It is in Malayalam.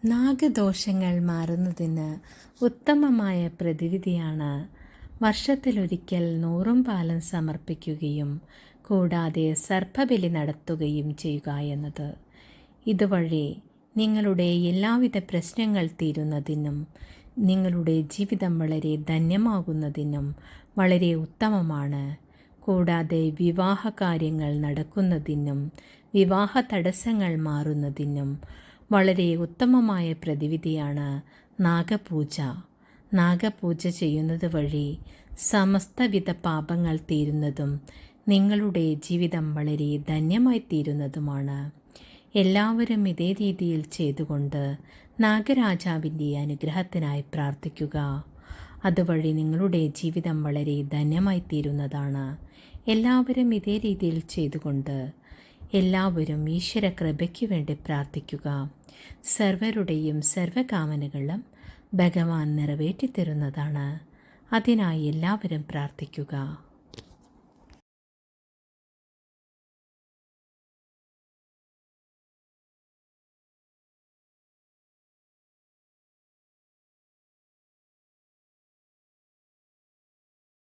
നാഗദോഷങ്ങൾ മാറുന്നതിന് ഉത്തമമായ പ്രതിവിധിയാണ് വർഷത്തിലൊരിക്കൽ 100 പാലം സമർപ്പിക്കുകയും കൂടാതെ സർപ്പബലി നടത്തുകയും ചെയ്യുക എന്നത്. ഇതുവഴി നിങ്ങളുടെ എല്ലാവിധ പ്രശ്നങ്ങൾ തീരുന്നതിനും നിങ്ങളുടെ ജീവിതം വളരെ ധന്യമാകുന്നതിനും വളരെ ഉത്തമമാണ്. കൂടാതെ വിവാഹ കാര്യങ്ങൾ നടക്കുന്നതിനും വിവാഹ തടസ്സങ്ങൾ മാറുന്നതിനും വളരെ ഉത്തമമായ പ്രതിവിധിയാണ് നാഗപൂജ. നാഗപൂജ ചെയ്യുന്നത് വഴി സമസ്തവിധ പാപങ്ങൾ തീരുന്നതും നിങ്ങളുടെ ജീവിതം വളരെ ധന്യമായി തീരുന്നതുമാണ്. എല്ലാവരും ഇതേ രീതിയിൽ ചെയ്തുകൊണ്ട് നാഗരാജാവിൻ്റെ അനുഗ്രഹത്തിനായി പ്രാർത്ഥിക്കുക. അതുവഴി നിങ്ങളുടെ ജീവിതം വളരെ ധന്യമായി തീരുന്നതാണ്. എല്ലാവരും ഇതേ രീതിയിൽ ചെയ്തുകൊണ്ട് എല്ലാവരും ഈശ്വര കൃപയ്ക്ക് വേണ്ടി പ്രാർത്ഥിക്കുക. സർവരുടെയും സർവകാമനകളും ഭഗവാൻ നിറവേറ്റിത്തരുന്നതാണ്. അതിനായി എല്ലാവരും പ്രാർത്ഥിക്കുക.